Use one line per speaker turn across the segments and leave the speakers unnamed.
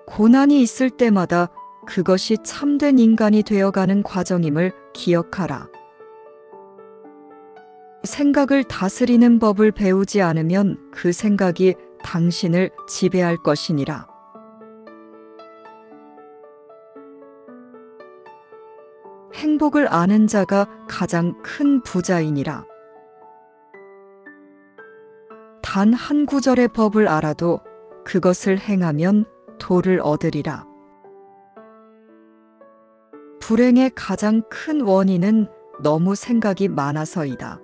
고난이 있을 때마다 그것이 참된 인간이 되어가는 과정임을 기억하라. 생각을 다스리는 법을 배우지 않으면 그 생각이 당신을 지배할 것이니라. 행복을 아는 자가 가장 큰 부자이니라. 단 한 구절의 법을 알아도 그것을 행하면 도를 얻으리라. 불행의 가장 큰 원인은 너무 생각이 많아서이다.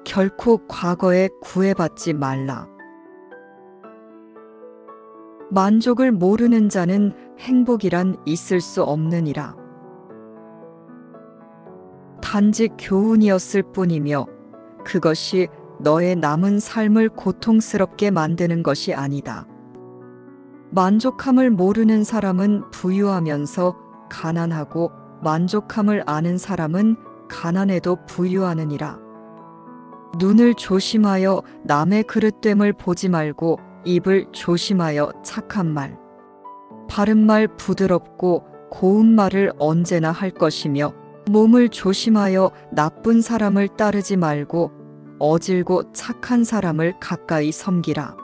결코 과거에 구애받지 말라. 만족을 모르는 자는 행복이란 있을 수 없느니라. 단지 교훈이었을 뿐이며 그것이 너의 남은 삶을 고통스럽게 만드는 것이 아니다. 만족함을 모르는 사람은 부유하면서 가난하고 만족함을 아는 사람은 가난해도 부유하느니라. 눈을 조심하여 남의 그릇됨을 보지 말고 입을 조심하여 착한 말, 바른 말 부드럽고 고운 말을 언제나 할 것이며 몸을 조심하여 나쁜 사람을 따르지 말고 어질고 착한 사람을 가까이 섬기라.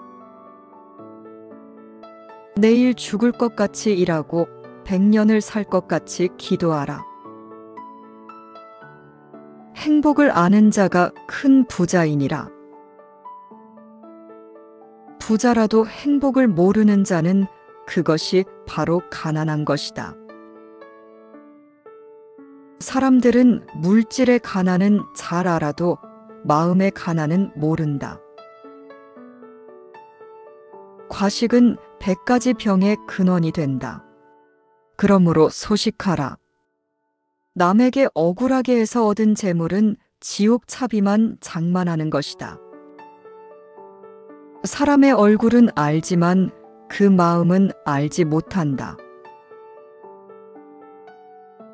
내일 죽을 것 같이 일하고 100년을 살 것 같이 기도하라. 행복을 아는 자가 큰 부자이니라. 부자라도 행복을 모르는 자는 그것이 바로 가난한 것이다. 사람들은 물질의 가난은 잘 알아도 마음의 가난은 모른다. 과식은 100가지 병의 근원이 된다. 그러므로 소식하라. 남에게 억울하게 해서 얻은 재물은 지옥 차비만 장만하는 것이다. 사람의 얼굴은 알지만 그 마음은 알지 못한다.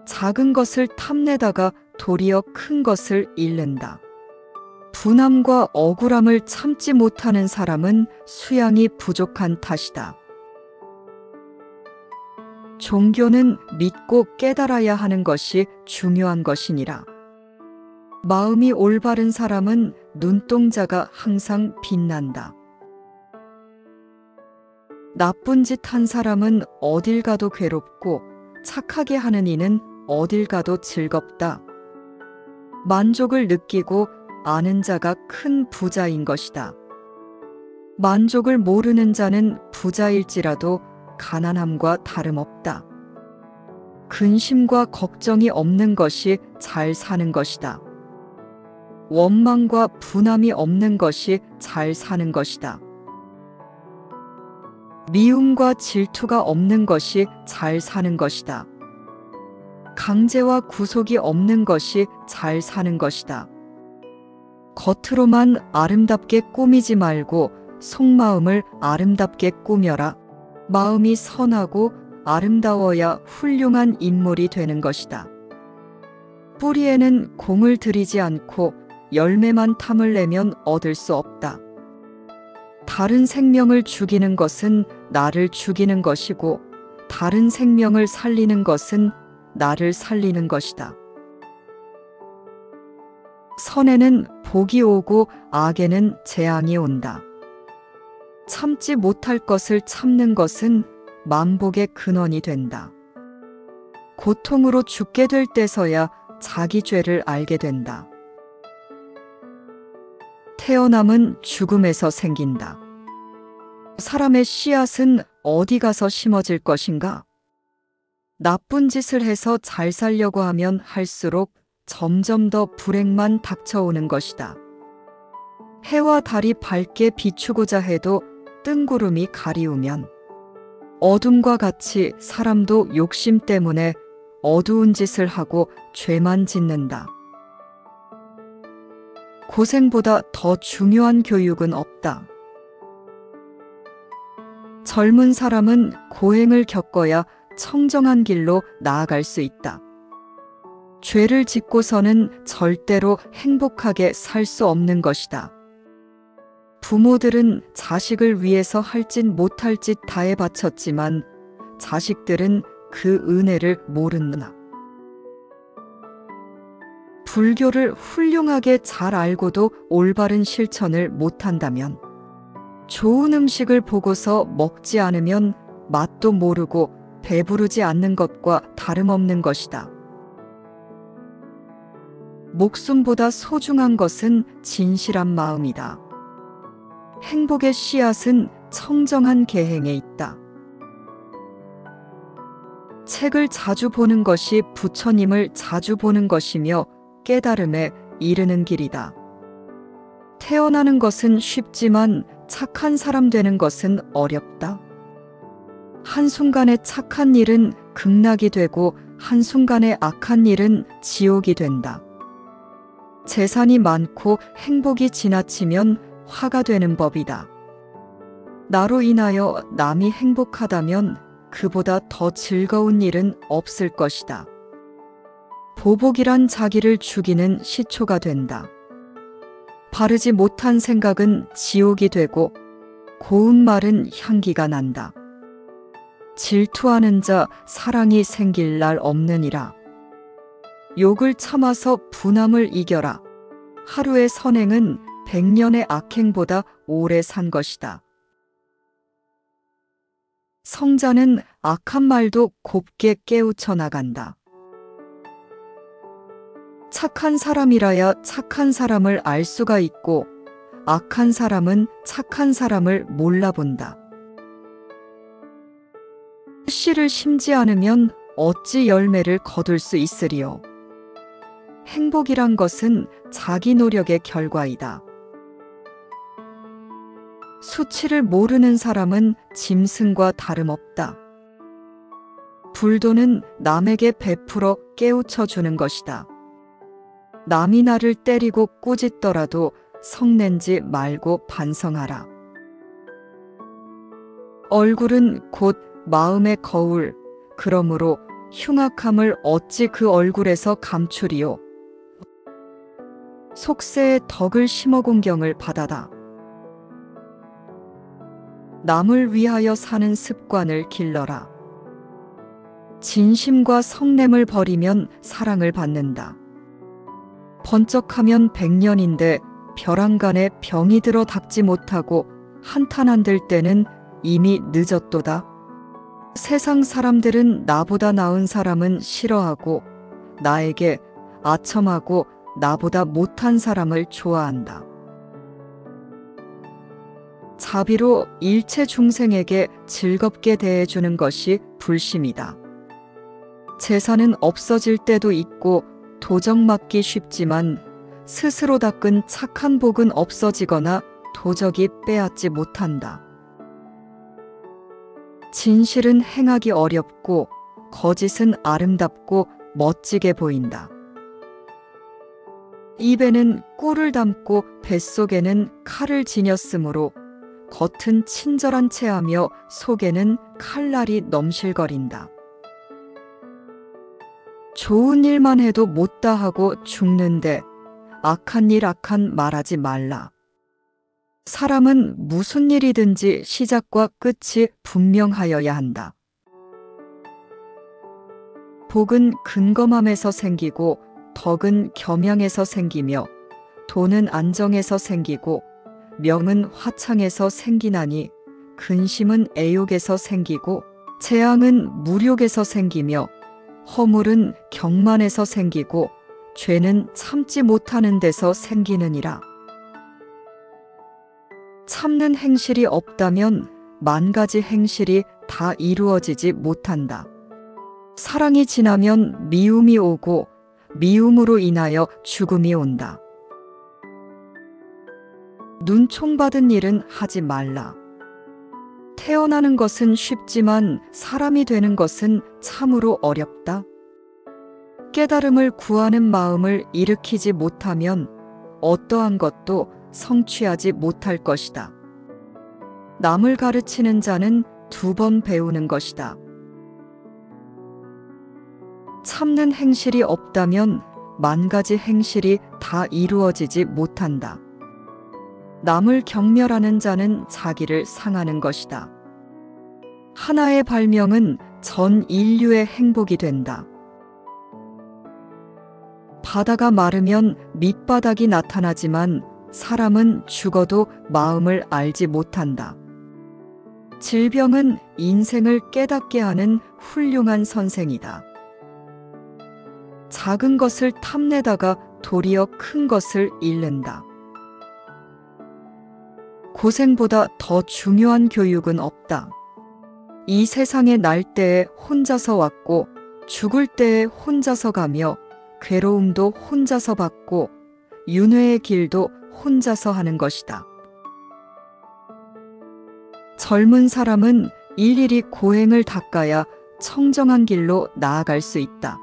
작은 것을 탐내다가 도리어 큰 것을 잃는다. 분함과 억울함을 참지 못하는 사람은 수양이 부족한 탓이다. 종교는 믿고 깨달아야 하는 것이 중요한 것이니라. 마음이 올바른 사람은 눈동자가 항상 빛난다. 나쁜 짓 한 사람은 어딜 가도 괴롭고 착하게 하는 이는 어딜 가도 즐겁다. 만족을 느끼고 아는 자가 큰 부자인 것이다. 만족을 모르는 자는 부자일지라도 가난함과 다름없다. 근심과 걱정이 없는 것이 잘 사는 것이다. 원망과 분함이 없는 것이 잘 사는 것이다. 미움과 질투가 없는 것이 잘 사는 것이다. 강제와 구속이 없는 것이 잘 사는 것이다. 겉으로만 아름답게 꾸미지 말고 속마음을 아름답게 꾸며라. 마음이 선하고 아름다워야 훌륭한 인물이 되는 것이다. 뿌리에는 공을 들이지 않고 열매만 탐을 내면 얻을 수 없다. 다른 생명을 죽이는 것은 나를 죽이는 것이고 다른 생명을 살리는 것은 나를 살리는 것이다. 선에는 복이 오고 악에는 재앙이 온다. 참지 못할 것을 참는 것은 만복의 근원이 된다. 고통으로 죽게 될 때서야 자기 죄를 알게 된다. 태어남은 죽음에서 생긴다. 사람의 씨앗은 어디 가서 심어질 것인가? 나쁜 짓을 해서 잘 살려고 하면 할수록 점점 더 불행만 닥쳐오는 것이다. 해와 달이 밝게 비추고자 해도 뜬구름이 가리우면 어둠과 같이 사람도 욕심 때문에 어두운 짓을 하고 죄만 짓는다. 고생보다 더 중요한 교육은 없다. 젊은 사람은 고행을 겪어야 청정한 길로 나아갈 수 있다. 죄를 짓고서는 절대로 행복하게 살 수 없는 것이다. 부모들은 자식을 위해서 할 짓 못할 짓 다해 바쳤지만 자식들은 그 은혜를 모른다. 불교를 훌륭하게 잘 알고도 올바른 실천을 못한다면, 좋은 음식을 보고서 먹지 않으면 맛도 모르고 배부르지 않는 것과 다름없는 것이다. 목숨보다 소중한 것은 진실한 마음이다. 행복의 씨앗은 청정한 계행에 있다. 책을 자주 보는 것이 부처님을 자주 보는 것이며 깨달음에 이르는 길이다. 태어나는 것은 쉽지만 착한 사람 되는 것은 어렵다. 한순간에 착한 일은 극락이 되고 한순간에 악한 일은 지옥이 된다. 재산이 많고 행복이 지나치면 화가 되는 법이다. 나로 인하여 남이 행복하다면 그보다 더 즐거운 일은 없을 것이다. 보복이란 자기를 죽이는 시초가 된다. 바르지 못한 생각은 지옥이 되고 고운 말은 향기가 난다. 질투하는 자 사랑이 생길 날 없느니라. 욕을 참아서 분함을 이겨라. 하루의 선행은 100년의 악행보다 오래 산 것이다. 성자는 악한 말도 곱게 깨우쳐 나간다. 착한 사람이라야 착한 사람을 알 수가 있고 악한 사람은 착한 사람을 몰라본다. 씨를 심지 않으면 어찌 열매를 거둘 수 있으리요. 행복이란 것은 자기 노력의 결과이다. 수치를 모르는 사람은 짐승과 다름없다. 불도는 남에게 베풀어 깨우쳐 주는 것이다. 남이 나를 때리고 꾸짖더라도 성내지 말고 반성하라. 얼굴은 곧 마음의 거울, 그러므로 흉악함을 어찌 그 얼굴에서 감추리요. 속세에 덕을 심어 공경을 받아다. 남을 위하여 사는 습관을 길러라. 진심과 성냄을 버리면 사랑을 받는다. 번쩍하면 100년인데 벼랑간에 병이 들어 닦지 못하고 한탄 안 들 때는 이미 늦었도다. 세상 사람들은 나보다 나은 사람은 싫어하고 나에게 아첨하고 나보다 못한 사람을 좋아한다. 자비로 일체 중생에게 즐겁게 대해주는 것이 불심이다. 재산은 없어질 때도 있고 도적맞기 쉽지만 스스로 닦은 착한 복은 없어지거나 도적이 빼앗지 못한다. 진실은 행하기 어렵고 거짓은 아름답고 멋지게 보인다. 입에는 꿀을 담고 뱃속에는 칼을 지녔으므로 겉은 친절한 체하며 속에는 칼날이 넘실거린다. 좋은 일만 해도 못다 하고 죽는데 악한 일 악한 말하지 말라. 사람은 무슨 일이든지 시작과 끝이 분명하여야 한다. 복은 근검함에서 생기고 덕은 겸양에서 생기며 돈은 안정에서 생기고 명은 화창에서 생기나니 근심은 애욕에서 생기고 재앙은 무욕에서 생기며 허물은 경만에서 생기고 죄는 참지 못하는 데서 생기느니라. 참는 행실이 없다면 만 가지 행실이 다 이루어지지 못한다. 사랑이 지나면 미움이 오고 미움으로 인하여 죽음이 온다. 눈총 받은 일은 하지 말라. 태어나는 것은 쉽지만 사람이 되는 것은 참으로 어렵다. 깨달음을 구하는 마음을 일으키지 못하면 어떠한 것도 성취하지 못할 것이다. 남을 가르치는 자는 2번 배우는 것이다. 참는 행실이 없다면 만 가지 행실이 다 이루어지지 못한다. 남을 경멸하는 자는 자기를 상하는 것이다. 하나의 발명은 전 인류의 행복이 된다. 바다가 마르면 밑바닥이 나타나지만 사람은 죽어도 마음을 알지 못한다. 질병은 인생을 깨닫게 하는 훌륭한 선생이다. 작은 것을 탐내다가 도리어 큰 것을 잃는다. 고생보다 더 중요한 교육은 없다. 이 세상에 날 때에 혼자서 왔고 죽을 때에 혼자서 가며 괴로움도 혼자서 받고 윤회의 길도 혼자서 하는 것이다. 젊은 사람은 일일이 고행을 닦아야 청정한 길로 나아갈 수 있다.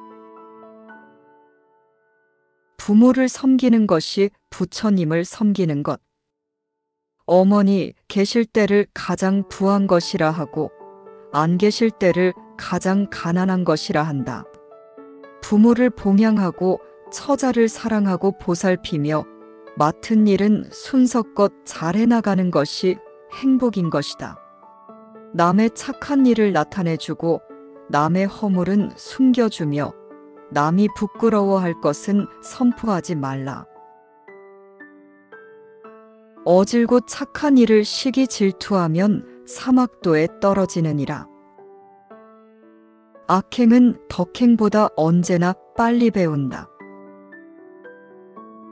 부모를 섬기는 것이 부처님을 섬기는 것. 어머니 계실 때를 가장 부한 것이라 하고 안 계실 때를 가장 가난한 것이라 한다. 부모를 봉양하고 처자를 사랑하고 보살피며 맡은 일은 순서껏 잘해 나가는 것이 행복인 것이다. 남의 착한 일을 나타내주고 남의 허물은 숨겨주며 남이 부끄러워할 것은 선포하지 말라. 어질고 착한 일을 시기 질투하면 사막도에 떨어지느니라. 악행은 덕행보다 언제나 빨리 배운다.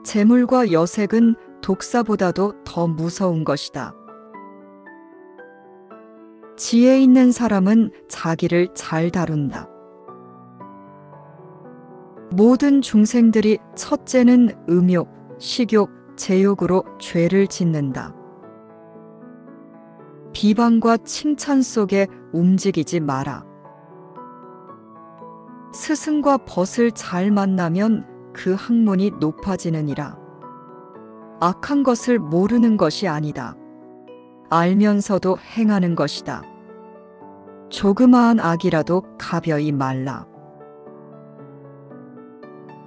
재물과 여색은 독사보다도 더 무서운 것이다. 지혜 있는 사람은 자기를 잘 다룬다. 모든 중생들이 첫째는 음욕, 식욕, 제욕으로 죄를 짓는다. 비방과 칭찬 속에 움직이지 마라. 스승과 벗을 잘 만나면 그 학문이 높아지느니라. 악한 것을 모르는 것이 아니다. 알면서도 행하는 것이다. 조그마한 악이라도 가벼이 말라.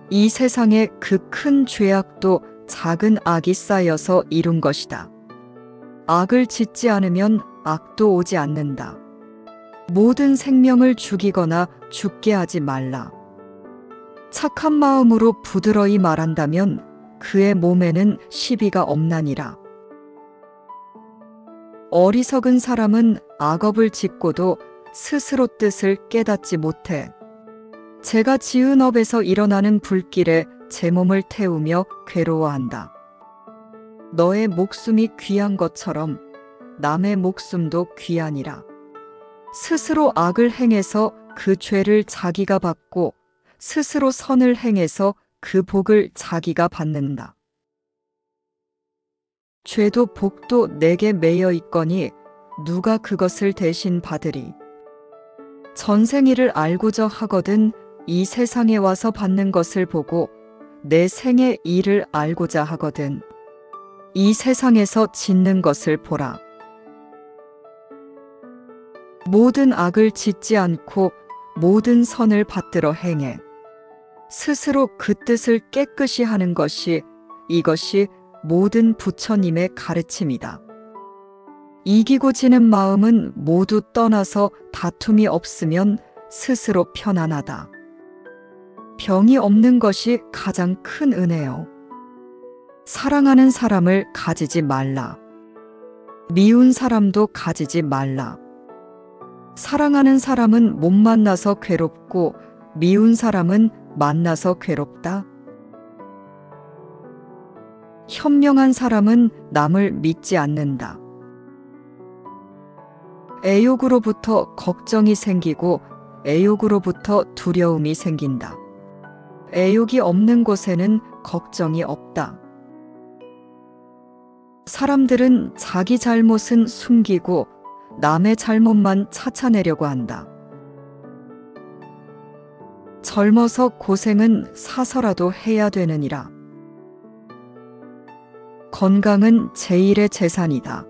이 세상에 그 큰 죄악도 작은 악이 쌓여서 이룬 것이다. 악을 짓지 않으면 악도 오지 않는다. 모든 생명을 죽이거나 죽게 하지 말라. 착한 마음으로 부드러이 말한다면 그의 몸에는 시비가 없나니라. 어리석은 사람은 악업을 짓고도 스스로 뜻을 깨닫지 못해. 제가 지은 업에서 일어나는 불길에 제 몸을 태우며 괴로워한다. 너의 목숨이 귀한 것처럼 남의 목숨도 귀하니라. 스스로 악을 행해서 그 죄를 자기가 받고 스스로 선을 행해서 그 복을 자기가 받는다. 죄도 복도 내게 매여 있거니 누가 그것을 대신 받으리. 전생일을 알고자 하거든 이 세상에 와서 받는 것을 보고 내 생의 일을 알고자 하거든 이 세상에서 짓는 것을 보라. 모든 악을 짓지 않고 모든 선을 받들어 행해. 스스로 그 뜻을 깨끗이 하는 것이 이것이 모든 부처님의 가르침이다. 이기고 지는 마음은 모두 떠나서 다툼이 없으면 스스로 편안하다. 병이 없는 것이 가장 큰 은혜요. 사랑하는 사람을 가지지 말라. 미운 사람도 가지지 말라. 사랑하는 사람은 못 만나서 괴롭고 미운 사람은 만나서 괴롭다. 현명한 사람은 남을 믿지 않는다. 애욕으로부터 걱정이 생기고 애욕으로부터 두려움이 생긴다. 애욕이 없는 곳에는 걱정이 없다. 사람들은 자기 잘못은 숨기고 남의 잘못만 찾아내려고 한다. 젊어서 고생은 사서라도 해야 되느니라. 건강은 제일의 재산이다.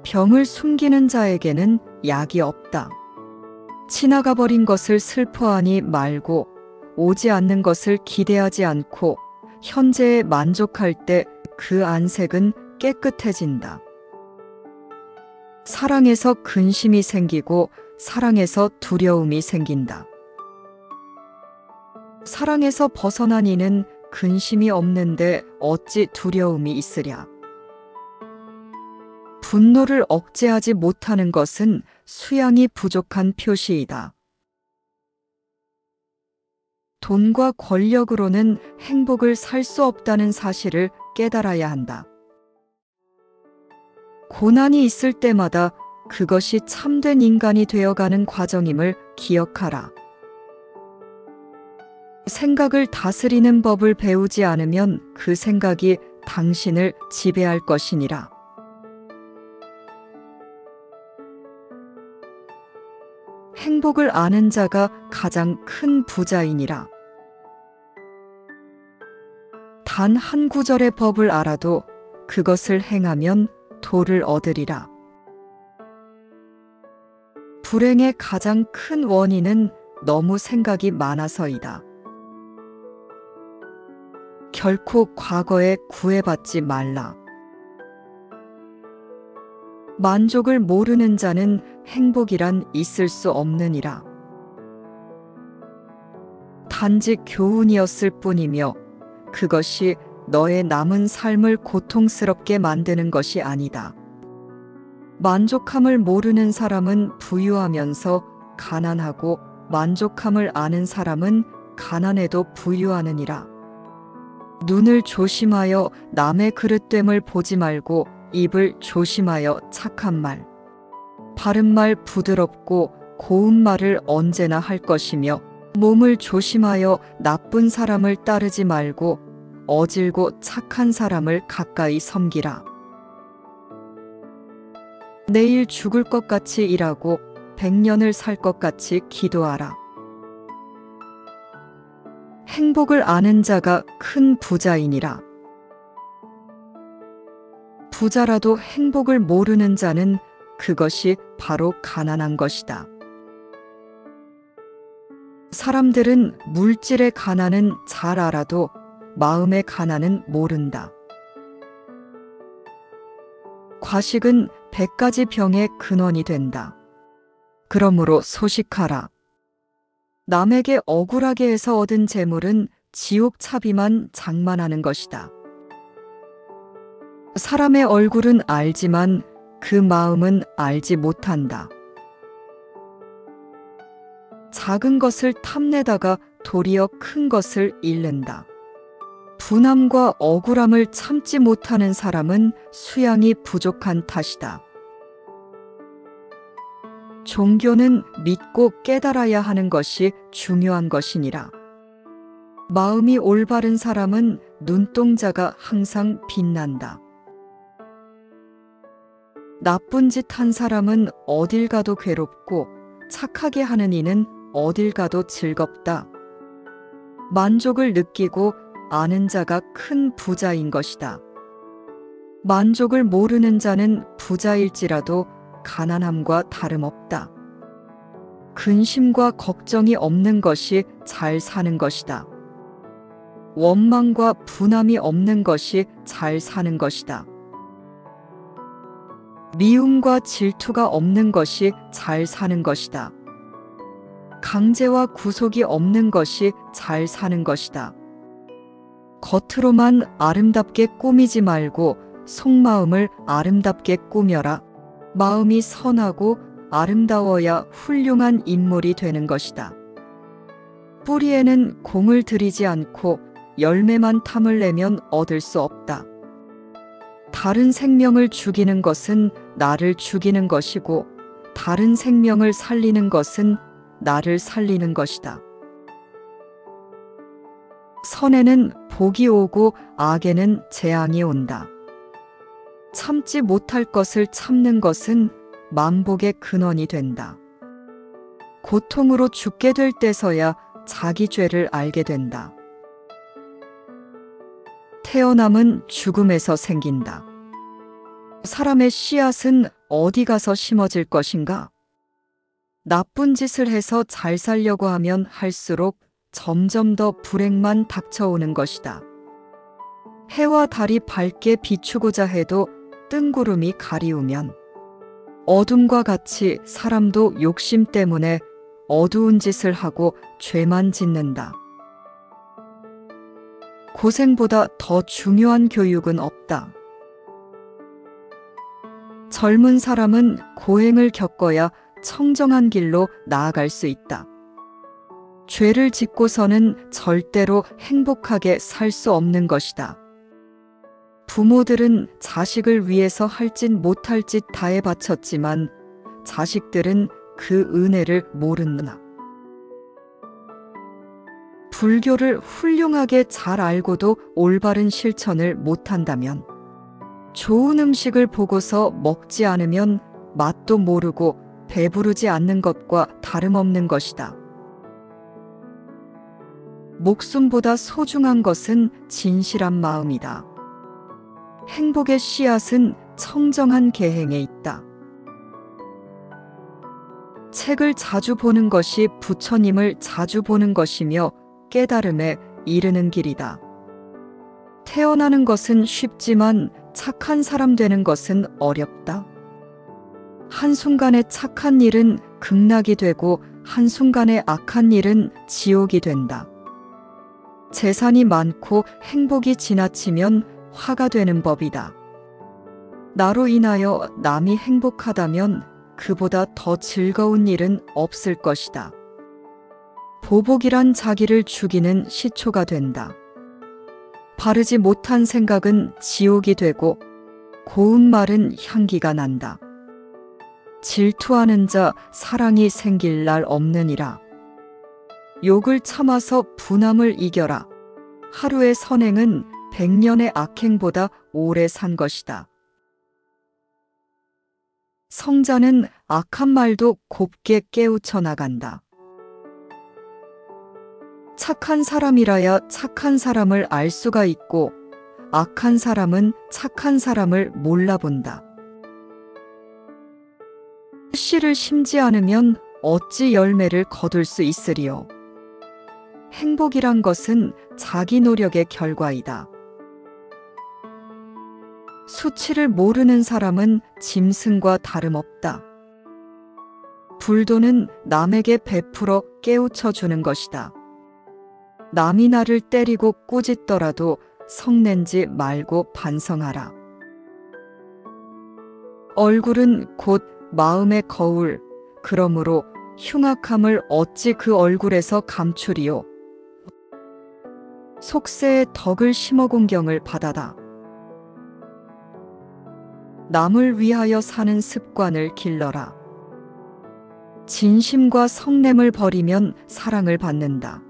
병을 숨기는 자에게는 약이 없다. 지나가 버린 것을 슬퍼하니 말고 오지 않는 것을 기대하지 않고 현재에 만족할 때 그 안색은 깨끗해진다. 사랑에서 근심이 생기고 사랑에서 두려움이 생긴다. 사랑에서 벗어난 이는 근심이 없는데 어찌 두려움이 있으랴. 분노를 억제하지 못하는 것은 수양이 부족한 표시이다. 돈과 권력으로는 행복을 살 수 없다는 사실을 깨달아야 한다. 고난이 있을 때마다 그것이 참된 인간이 되어가는 과정임을 기억하라. 생각을 다스리는 법을 배우지 않으면 그 생각이 당신을 지배할 것이니라. 행복을 아는 자가 가장 큰 부자이니라. 단 한 구절의 법을 알아도 그것을 행하면 도를 얻으리라. 불행의 가장 큰 원인은 너무 생각이 많아서이다. 결코 과거에 구애받지 말라. 만족을 모르는 자는 행복이란 있을 수 없느니라. 단지 교훈이었을 뿐이며 그것이 너의 남은 삶을 고통스럽게 만드는 것이 아니다. 만족함을 모르는 사람은 부유하면서 가난하고 만족함을 아는 사람은 가난해도 부유하느니라. 눈을 조심하여 남의 그릇됨을 보지 말고 입을 조심하여 착한 말, 바른 말 부드럽고 고운 말을 언제나 할 것이며 몸을 조심하여 나쁜 사람을 따르지 말고 어질고 착한 사람을 가까이 섬기라. 내일 죽을 것 같이 일하고 100년을 살 것 같이 기도하라. 행복을 아는 자가 큰 부자이니라. 부자라도 행복을 모르는 자는 그것이 바로 가난한 것이다. 사람들은 물질의 가난은 잘 알아도 마음의 가난은 모른다. 과식은 100가지 병의 근원이 된다. 그러므로 소식하라. 남에게 억울하게 해서 얻은 재물은 지옥 차비만 장만하는 것이다. 사람의 얼굴은 알지만 그 마음은 알지 못한다. 작은 것을 탐내다가 도리어 큰 것을 잃는다. 분함과 억울함을 참지 못하는 사람은 수양이 부족한 탓이다. 종교는 믿고 깨달아야 하는 것이 중요한 것이니라. 마음이 올바른 사람은 눈동자가 항상 빛난다. 나쁜 짓 한 사람은 어딜 가도 괴롭고 착하게 하는 이는 어딜 가도 즐겁다. 만족을 느끼고 아는 자가 큰 부자인 것이다. 만족을 모르는 자는 부자일지라도 가난함과 다름없다. 근심과 걱정이 없는 것이 잘 사는 것이다. 원망과 분함이 없는 것이 잘 사는 것이다. 미움과 질투가 없는 것이 잘 사는 것이다. 강제와 구속이 없는 것이 잘 사는 것이다. 겉으로만 아름답게 꾸미지 말고 속마음을 아름답게 꾸며라. 마음이 선하고 아름다워야 훌륭한 인물이 되는 것이다. 뿌리에는 공을 들이지 않고 열매만 탐을 내면 얻을 수 없다. 다른 생명을 죽이는 것은 나를 죽이는 것이고 다른 생명을 살리는 것은 나를 살리는 것이다. 선에는 복이 오고 악에는 재앙이 온다. 참지 못할 것을 참는 것은 만복의 근원이 된다. 고통으로 죽게 될 때서야 자기 죄를 알게 된다. 태어남은 죽음에서 생긴다. 사람의 씨앗은 어디 가서 심어질 것인가? 나쁜 짓을 해서 잘 살려고 하면 할수록 점점 더 불행만 닥쳐오는 것이다. 해와 달이 밝게 비추고자 해도 뜬구름이 가리우면 어둠과 같이 사람도 욕심 때문에 어두운 짓을 하고 죄만 짓는다. 고생보다 더 중요한 교육은 없다. 젊은 사람은 고행을 겪어야 청정한 길로 나아갈 수 있다. 죄를 짓고서는 절대로 행복하게 살 수 없는 것이다. 부모들은 자식을 위해서 할 짓 못할 짓 다해 바쳤지만 자식들은 그 은혜를 모른다. 불교를 훌륭하게 잘 알고도 올바른 실천을 못한다면, 좋은 음식을 보고서 먹지 않으면 맛도 모르고 배부르지 않는 것과 다름없는 것이다. 목숨보다 소중한 것은 진실한 마음이다. 행복의 씨앗은 청정한 계행에 있다. 책을 자주 보는 것이 부처님을 자주 보는 것이며 깨달음에 이르는 길이다. 태어나는 것은 쉽지만 착한 사람 되는 것은 어렵다. 한순간에 착한 일은 극락이 되고 한순간에 악한 일은 지옥이 된다. 재산이 많고 행복이 지나치면 화가 되는 법이다. 나로 인하여 남이 행복하다면 그보다 더 즐거운 일은 없을 것이다. 보복이란 자기를 죽이는 시초가 된다. 바르지 못한 생각은 지옥이 되고 고운 말은 향기가 난다. 질투하는 자 사랑이 생길 날 없느니라. 욕을 참아서 분함을 이겨라. 하루의 선행은 100년의 악행보다 오래 산 것이다. 성자는 악한 말도 곱게 깨우쳐 나간다. 착한 사람이라야 착한 사람을 알 수가 있고 악한 사람은 착한 사람을 몰라본다. 씨를 심지 않으면 어찌 열매를 거둘 수 있으리요. 행복이란 것은 자기 노력의 결과이다. 수치를 모르는 사람은 짐승과 다름없다. 불도는 남에게 베풀어 깨우쳐 주는 것이다. 남이 나를 때리고 꾸짖더라도 성내지 말고 반성하라. 얼굴은 곧 마음의 거울, 그러므로 흉악함을 어찌 그 얼굴에서 감추리요. 속세에 덕을 심어 공경을 받아다. 남을 위하여 사는 습관을 길러라. 진심과 성냄을 버리면 사랑을 받는다.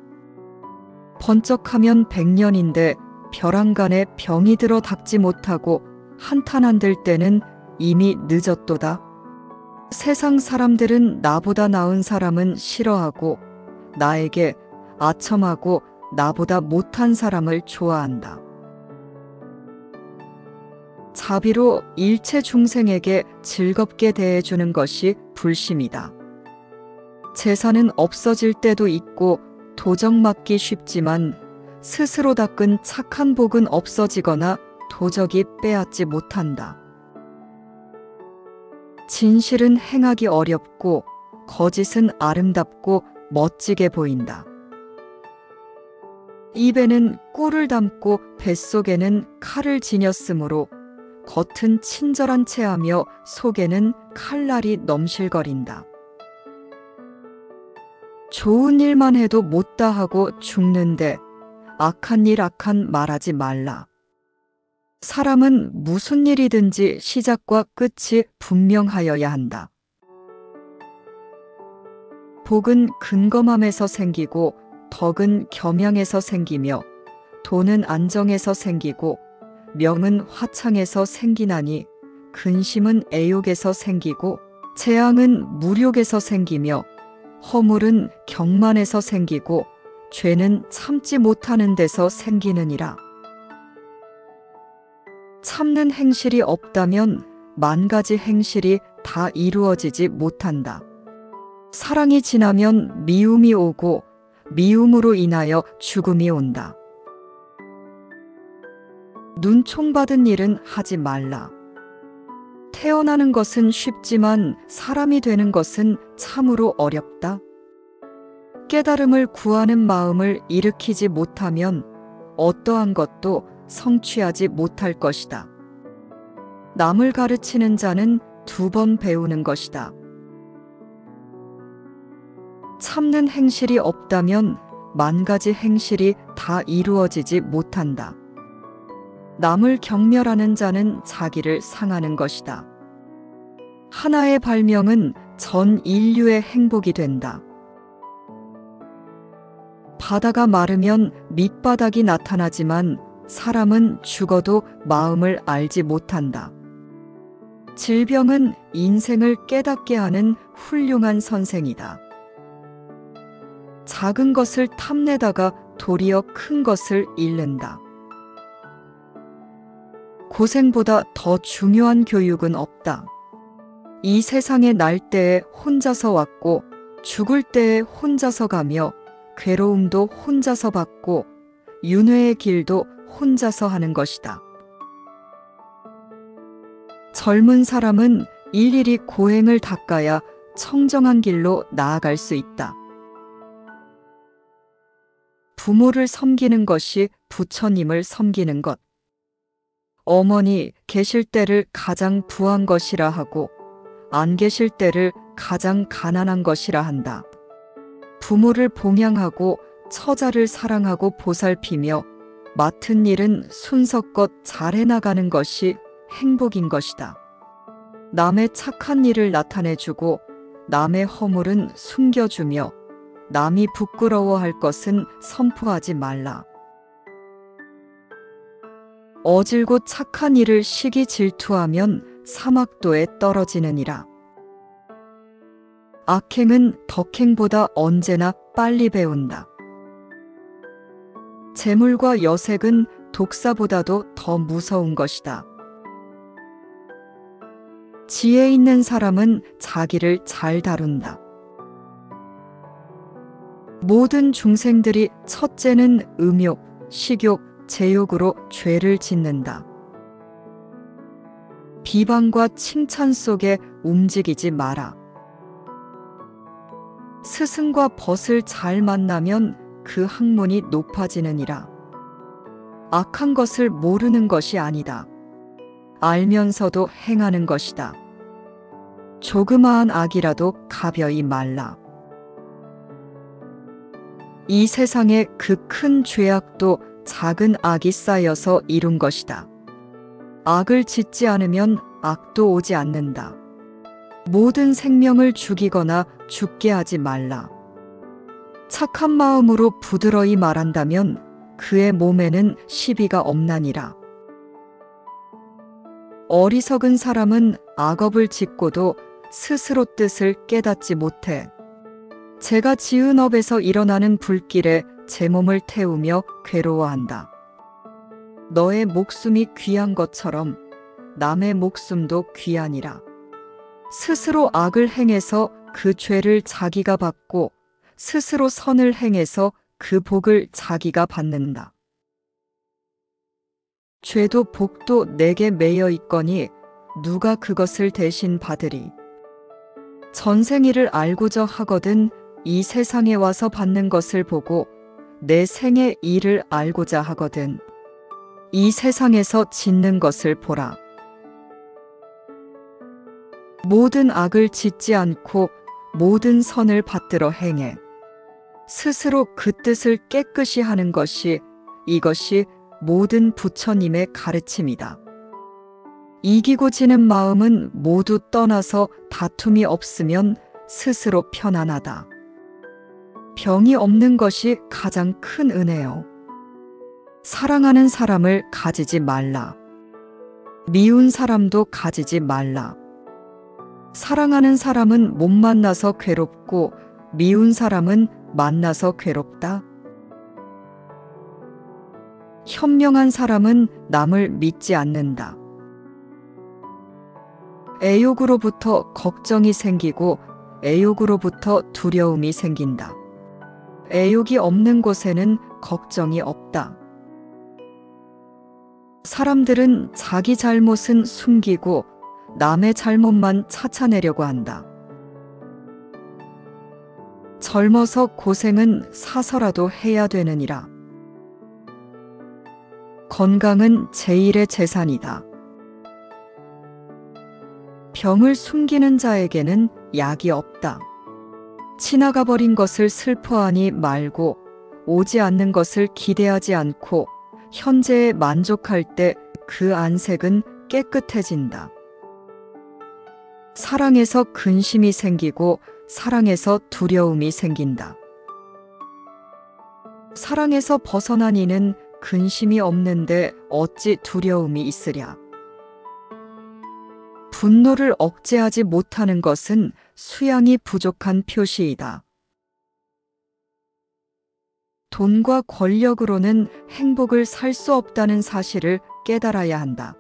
번쩍하면 100년인데 벼랑간에 병이 들어 닦지 못하고 한탄 안 들 때는 이미 늦었도다. 세상 사람들은 나보다 나은 사람은 싫어하고 나에게 아첨하고 나보다 못한 사람을 좋아한다. 자비로 일체 중생에게 즐겁게 대해주는 것이 불심이다. 재산은 없어질 때도 있고 도적맞기 쉽지만 스스로 닦은 착한 복은 없어지거나 도적이 빼앗지 못한다. 진실은 행하기 어렵고 거짓은 아름답고 멋지게 보인다. 입에는 꿀을 담고 뱃속에는 칼을 지녔으므로 겉은 친절한 체하며 속에는 칼날이 넘실거린다. 좋은 일만 해도 못다 하고 죽는데 악한 일 악한 말하지 말라. 사람은 무슨 일이든지 시작과 끝이 분명하여야 한다. 복은 근검함에서 생기고 덕은 겸양에서 생기며 돈은 안정에서 생기고 명은 화창에서 생기나니 근심은 애욕에서 생기고 재앙은 무욕에서 생기며 허물은 경만에서 생기고 죄는 참지 못하는 데서 생기느니라. 참는 행실이 없다면 만 가지 행실이 다 이루어지지 못한다. 사랑이 지나면 미움이 오고 미움으로 인하여 죽음이 온다. 눈총 받은 일은 하지 말라. 태어나는 것은 쉽지만 사람이 되는 것은 참으로 어렵다. 깨달음을 구하는 마음을 일으키지 못하면 어떠한 것도 성취하지 못할 것이다. 남을 가르치는 자는 2번 배우는 것이다. 참는 행실이 없다면 10,000가지 행실이 다 이루어지지 못한다. 남을 경멸하는 자는 자기를 상하는 것이다. 하나의 발명은 전 인류의 행복이 된다. 바다가 마르면 밑바닥이 나타나지만 사람은 죽어도 마음을 알지 못한다. 질병은 인생을 깨닫게 하는 훌륭한 선생이다. 작은 것을 탐내다가 도리어 큰 것을 잃는다. 고생보다 더 중요한 교육은 없다. 이 세상에 날 때에 혼자서 왔고 죽을 때에 혼자서 가며 괴로움도 혼자서 받고 윤회의 길도 혼자서 하는 것이다. 젊은 사람은 일일이 고행을 닦아야 청정한 길로 나아갈 수 있다. 부모를 섬기는 것이 부처님을 섬기는 것. 어머니 계실 때를 가장 부한 것이라 하고 안 계실 때를 가장 가난한 것이라 한다. 부모를 봉양하고 처자를 사랑하고 보살피며 맡은 일은 순서껏 잘해 나가는 것이 행복인 것이다. 남의 착한 일을 나타내주고 남의 허물은 숨겨주며 남이 부끄러워할 것은 선포하지 말라. 어질고 착한 일을 시기 질투하면 사막도에 떨어지느니라. 악행은 덕행보다 언제나 빨리 배운다. 재물과 여색은 독사보다도 더 무서운 것이다. 지혜 있는 사람은 자기를 잘 다룬다. 모든 중생들이 첫째는 음욕, 식욕, 제욕으로 죄를 짓는다. 비방과 칭찬 속에 움직이지 마라. 스승과 벗을 잘 만나면 그 학문이 높아지느니라. 악한 것을 모르는 것이 아니다. 알면서도 행하는 것이다. 조그마한 악이라도 가벼이 말라. 이 세상에 그 큰 죄악도 작은 악이 쌓여서 이룬 것이다. 악을 짓지 않으면 악도 오지 않는다. 모든 생명을 죽이거나 죽게 하지 말라. 착한 마음으로 부드러이 말한다면 그의 몸에는 시비가 없나니라. 어리석은 사람은 악업을 짓고도 스스로 뜻을 깨닫지 못해. 제가 지은 업에서 일어나는 불길에 제 몸을 태우며 괴로워한다. 너의 목숨이 귀한 것처럼 남의 목숨도 귀하니라. 스스로 악을 행해서 그 죄를 자기가 받고 스스로 선을 행해서 그 복을 자기가 받는다. 죄도 복도 내게 매여 있거니 누가 그것을 대신 받으리. 전생일을 알고자 하거든 이 세상에 와서 받는 것을 보고 내 생의 일을 알고자 하거든 이 세상에서 짓는 것을 보라. 모든 악을 짓지 않고 모든 선을 받들어 행해. 스스로 그 뜻을 깨끗이 하는 것이 이것이 모든 부처님의 가르침이다. 이기고 지는 마음은 모두 떠나서 다툼이 없으면 스스로 편안하다. 병이 없는 것이 가장 큰 은혜요. 사랑하는 사람을 가지지 말라. 미운 사람도 가지지 말라. 사랑하는 사람은 못 만나서 괴롭고 미운 사람은 만나서 괴롭다. 현명한 사람은 남을 믿지 않는다. 애욕으로부터 걱정이 생기고 애욕으로부터 두려움이 생긴다. 애욕이 없는 곳에는 걱정이 없다. 사람들은 자기 잘못은 숨기고 남의 잘못만 찾아내려고 한다. 젊어서 고생은 사서라도 해야 되느니라. 건강은 제1의 재산이다. 병을 숨기는 자에게는 약이 없다. 지나가 버린 것을 슬퍼하니 말고 오지 않는 것을 기대하지 않고 현재에 만족할 때 그 안색은 깨끗해진다. 사랑에서 근심이 생기고 사랑에서 두려움이 생긴다. 사랑에서 벗어난 이는 근심이 없는데 어찌 두려움이 있으랴. 분노를 억제하지 못하는 것은 수양이 부족한 표시이다. 돈과 권력으로는 행복을 살 수 없다는 사실을 깨달아야 한다.